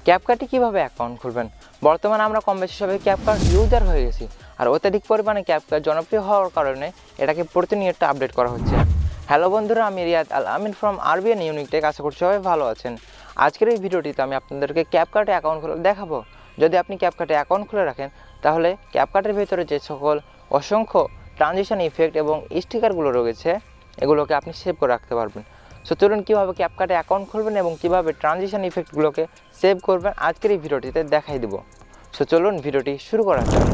ক্যাপকাটে কীভাবে অ্যাকাউন্ট খুলবেন। বর্তমানে আমরা কম বেশি সবাই ক্যাপকাট ইউজার হয়ে গেছি, আর অত্যাধিক পরিমাণে ক্যাপকাট জনপ্রিয় হওয়ার কারণে এটাকে প্রতিনিয়ত আপডেট করা হচ্ছে। হ্যালো বন্ধুরা, আমি রিয়াদ আল আমিন ফ্রম আরবিএন ইউনিক টেক। আশা করছি সবাই ভালো আছেন। আজকের এই ভিডিওটিতে আমি আপনাদেরকে ক্যাপকাটে অ্যাকাউন্ট খুলে দেখাবো। যদি আপনি ক্যাপকাটে অ্যাকাউন্ট খুলে রাখেন, তাহলে ক্যাপকাটের ভেতরে যে সকল অসংখ্য ট্রানজিশন ইফেক্ট এবং স্টিকারগুলো রয়েছে, এগুলোকে আপনি সেভ করে রাখতে পারবেন। সো চলুন কীভাবে ক্যাপকাটে অ্যাকাউন্ট খুলবেন এবং কীভাবে ট্রানজিশন ইফেক্টগুলোকে সেভ করবেন আজকের এই ভিডিওটিতে দেখাই দেবো। সো চলুন ভিডিওটি শুরু করা যাক।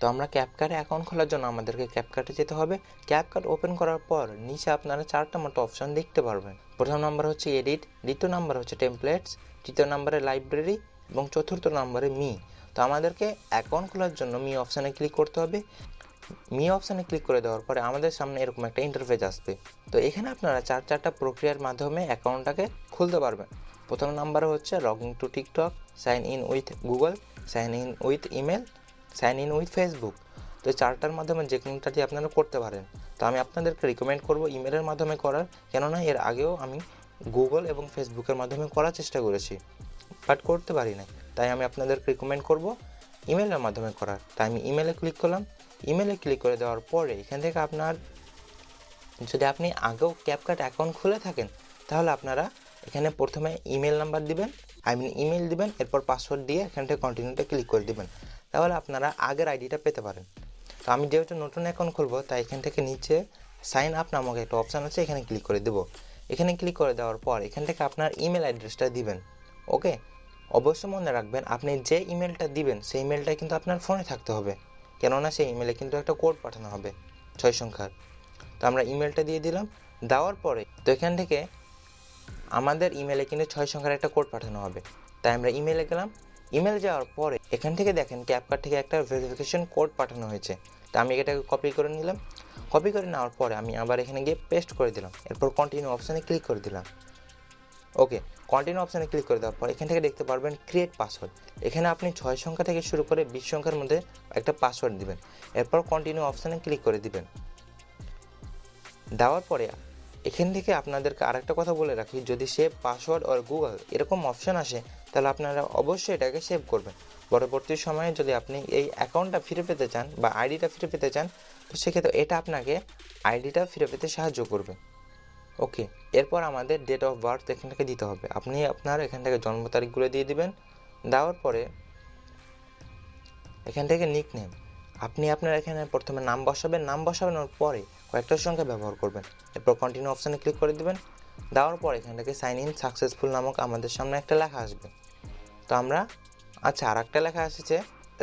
তো আমরা ক্যাপকাটে অ্যাকাউন্ট খোলার জন্য আমাদেরকে ক্যাপকাটে যেতে হবে। ক্যাপকাট ওপেন করার পর নিচে আপনারা চারটা মতো অপশন দেখতে পারবেন। প্রথম নাম্বার হচ্ছে এডিট, দ্বিতীয় নাম্বার হচ্ছে টেমপ্লেটস, তৃতীয় নাম্বারে লাইব্রেরি এবং চতুর্থ নাম্বারে মি। তো আমাদেরকে অ্যাকাউন্ট খোলার জন্য মি অপশানে ক্লিক করতে হবে। মি অপশানে ক্লিক করে দেওয়ার পরে আমাদের সামনে এরকম একটা ইন্টারফেস আসবে। তো এখানে আপনারা চারটা প্রক্রিয়ার মাধ্যমে অ্যাকাউন্টটাকে খুলতে পারবেন। প্রথম নাম্বারে হচ্ছে log in to TikTok, sign in with Google, sign in with email, sign in with Facebook. তো চারটার মাধ্যমে যে কোনোটাটি আপনারা করতে পারেন। তো আমি আপনাদেরকে রিকমেন্ড করব ইমেলের মাধ্যমে করার, কেননা এর আগেও আমি গুগল এবং ফেসবুকের মাধ্যমে করার চেষ্টা করেছি, বাট করতে পারি না। তাই আমি আপনাদেরকে রিকমেন্ড করব ইমেলের মাধ্যমে করার। তাই আমি ইমেলে ক্লিক করলাম। ইমেলে ক্লিক করে দেওয়ার পরে এখান থেকে আপনার, যদি আপনি আগেও ক্যাপকাট অ্যাকাউন্ট খুলে থাকেন, তাহলে আপনারা এখানে প্রথমে ইমেল নাম্বার দিবেন, ইমেল দিবেন, এরপর পাসওয়ার্ড দিয়ে এখান থেকে কন্টিনিউতে ক্লিক করে দিবেন। তাহলে আপনারা আগের আইডিটা পেতে পারেন। তো আমি যেহেতু নতুন অ্যাকাউন্ট খুলবো, তাই এখান থেকে নিচে সাইন আপ নামক একটা অপশান আছে, এখানে ক্লিক করে দেবো। এখানে ক্লিক করে দেওয়ার পর এখান থেকে আপনার ইমেল অ্যাড্রেসটা দিবেন। ওকে, অবশ্যই মনে রাখবেন আপনি যে ইমেলটা দিবেন সেই ইমেলটা কিন্তু আপনার ফোনে থাকতে হবে, কেননা সেই ইমেলে কিন্তু একটা কোড পাঠানো হবে 6 সংখ্যার। তো আমরা ইমেলটা দিয়ে দিলাম। দেওয়ার পরে তো এখান থেকে আমাদের ইমেলে কিন্তু 6 সংখ্যার একটা কোড পাঠানো হবে। তাই আমরা ইমেলে গেলাম। ইমেল যাওয়ার পরে এখান থেকে দেখেন ক্যাপকাট থেকে একটা ভেরিফিকেশন কোড পাঠানো হয়েছে। তো আমি এটাকে কপি করে নিলাম। কপি করে নেওয়ার পরে আমি আবার এখানে গিয়ে পেস্ট করে দিলাম। এরপর কন্টিনিউ অপশানে ক্লিক করে দিলাম। ওকে, কন্টিনিউ অপশানে ক্লিক করে দেওয়ার পর এখান থেকে দেখতে পারবেন ক্রিয়েট পাসওয়ার্ড। এখানে আপনি 6 সংখ্যা থেকে শুরু করে 20 সংখ্যার মধ্যে একটা পাসওয়ার্ড দিবেন। এরপর কন্টিনিউ অপশানে ক্লিক করে দিবেন। দেওয়ার পরে এখান থেকে আপনাদেরকে আরেকটা কথা বলে রাখি, যদি সেভ পাসওয়ার্ড অর গুগল এরকম অপশান আসে, তাহলে আপনারা অবশ্যই এটাকে সেভ করবেন। পরবর্তী সময়ে যদি আপনি এই অ্যাকাউন্টটা ফিরে পেতে চান বা আইডিটা ফিরে পেতে চান, তো সেক্ষেত্রে এটা আপনাকে আইডিটা ফিরে পেতে সাহায্য করবে। ওকে, এরপর আমাদের ডেট অফ বার্থ এখান থেকে দিতে হবে। আপনি আপনার এখান থেকে জন্ম তারিখগুলো দিয়ে দিবেন। দেওয়ার পরে এখান থেকে নিকনেম, আপনি আপনার এখানে প্রথমে নাম বসাবেন। নাম বসানোর পরে কয়েকটা সংখ্যা ব্যবহার করবেন। এরপর কন্টিনিউ অপশানে ক্লিক করে দেবেন। দেওয়ার পর এখান থেকে সাইন ইন সাকসেসফুল নামক আমাদের সামনে একটা লেখা আসবে। তো আমরা আর একটা লেখা এসেছে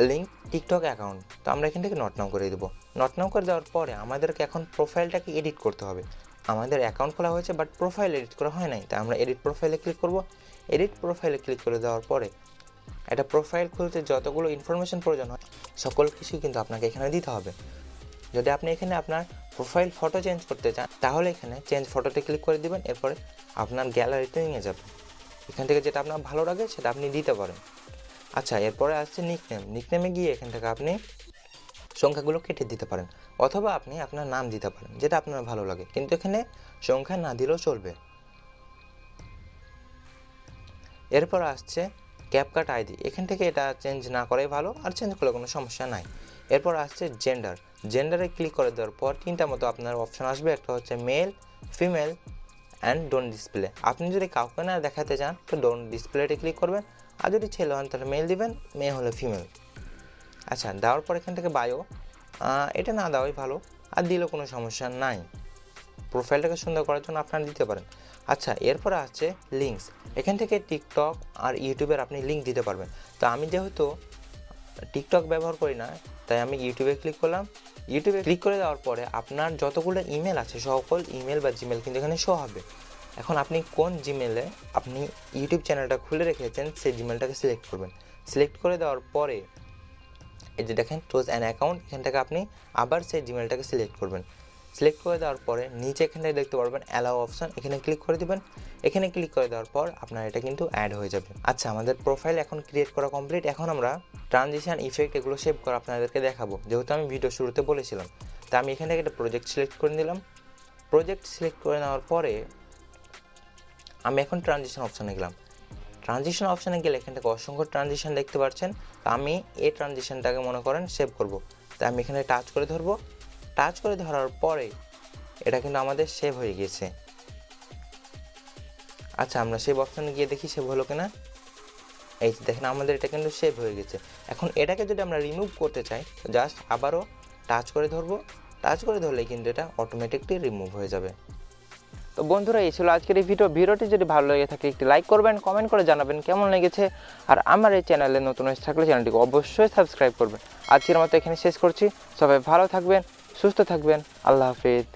লিঙ্ক টিকটক অ্যাকাউন্ট। তো আমরা এখান থেকে নট নাও করে দেবো। নট নাও করে দেওয়ার পরে আমাদেরকে এখন প্রোফাইলটাকে এডিট করতে হবে। আমাদের অ্যাকাউন্ট খোলা হয়েছে, বাট প্রোফাইল এডিট করা হয় নাই। তাই আমরা এডিট প্রোফাইলে ক্লিক করব। এডিট প্রোফাইলে ক্লিক করে দেওয়ার পরে একটা প্রোফাইল খুলতে যতগুলো ইনফরমেশন প্রয়োজন হয় সকল কিছুই কিন্তু আপনাকে এখানে দিতে হবে। যদি আপনি এখানে আপনার প্রোফাইল ফটো চেঞ্জ করতে চান, তাহলে এখানে চেঞ্জ ফটোতে ক্লিক করে দিবেন। এরপরে আপনার গ্যালারিতে নিয়ে যাবেন। এখান থেকে যেটা আপনার ভালো লাগে সেটা আপনি দিতে পারেন। এরপরে আসছে নিকনেম। নিকনেমে গিয়ে এখান থেকে আপনি সংখ্যাগুলো কেটে দিতে পারেন, অথবা আপনি আপনার নাম দিতে পারেন, যেটা আপনার ভালো লাগে। কিন্তু এখানে সংখ্যা না দিলেও চলবে। এরপর আসছে ক্যাপকাট আইডি। এখান থেকে এটা চেঞ্জ না করাই ভালো, আর চেঞ্জ করলে কোনো সমস্যা নাই। এরপর আসছে জেন্ডার। জেন্ডারে ক্লিক করে দেওয়ার পর তিনটা মতো আপনার অপশান আসবে। একটা হচ্ছে male, female and don't display. আপনি যদি কাউকে না দেখাতে চান, তো ডোন্ট ডিসপ্লেতে ক্লিক করবেন। আর যদি ছেলে হন তাহলে মেল দিবেন, মেয়ে হলে ফিমেল। দেওয়ার পর এখান থেকে বায়ো, এটা না দেওয়াই ভালো, আর দিলেও কোনো সমস্যা নাই। প্রোফাইলটাকে সুন্দর করার জন্য আপনারা দিতে পারেন। এরপরে আসছে লিঙ্কস। এখান থেকে টিকটক আর ইউটিউবের আপনি লিঙ্ক দিতে পারবেন। তো আমি যেহেতু টিকটক ব্যবহার করি না, তাই আমি ইউটিউবে ক্লিক করলাম। ইউটিউবে ক্লিক করে দেওয়ার পরে আপনার যতগুলো ইমেল আছে সকল ইমেল বা জিমেল কিন্তু এখানে শো হবে। এখন আপনি কোন জিমেলে আপনি ইউটিউব চ্যানেলটা খুলে রেখেছেন সেই জিমেলটাকে সিলেক্ট করবেন। সিলেক্ট করে দেওয়ার পরে এই যে দেখেন চুজ অ্যান অ্যাকাউন্ট, এখান থেকে আপনি আবার সেই জিমেলটাকে সিলেক্ট করবেন। সিলেক্ট করে দেওয়ার পরে নিচে এখানে দেখতে পারবেন অ্যালাউ অপশন, এখানে ক্লিক করে দিবেন। এখানে ক্লিক করে দেওয়ার পর আপনার এটা কিন্তু অ্যাড হয়ে যাবে। আচ্ছা, আমাদের প্রোফাইল এখন ক্রিয়েট করা কমপ্লিট। এখন আমরা ট্রানজিশন ইফেক্ট এগুলো সেভ করে আপনাদেরকে দেখাবো, যেহেতু আমি ভিডিও শুরুতে বলেছিলাম। তা আমি এখান থেকে একটা প্রজেক্ট সিলেক্ট করে নিলাম। প্রজেক্ট সিলেক্ট করে নেওয়ার পরে আমি এখন ট্রানজিশন অপশানে গেলাম। ট্রানজিশন অপশানে গেলে এখান থেকে অসংখ্য ট্রানজিশন দেখতে পাচ্ছেন। তো আমি এই ট্রানজিশনটাকে মনে করেন সেভ করব। তাই আমি এখানে টাচ করে ধরবো। টাচ করে ধরার পরে এটা কিন্তু আমাদের সেভ হয়ে গিয়েছে। আচ্ছা, আমরা সেভ অপশানে গিয়ে দেখি সেভ হলো কিনা। এই দেখেন আমাদের এটা কিন্তু সেভ হয়ে গেছে। এখন এটাকে যদি আমরা রিমুভ করতে চাই, জাস্ট আবারও টাচ করে ধরবো। টাচ করে ধরলেই কিন্তু এটা অটোমেটিকলি রিমুভ হয়ে যাবে। তো বন্ধুরা, এই ছিল আজকের এই ভিডিওটি যদি ভালো লেগে থাকে একটি লাইক করবেন, কমেন্ট করে জানাবেন কেমন লেগেছে। আর আমার এই চ্যানেলে নতুন এসে থাকলে চ্যানেলটিকে অবশ্যই সাবস্ক্রাইব করবেন। আজকের মতো এখানে শেষ করছি। সবাই ভালো থাকবেন, সুস্থ থাকবেন। আল্লাহ হাফেজ।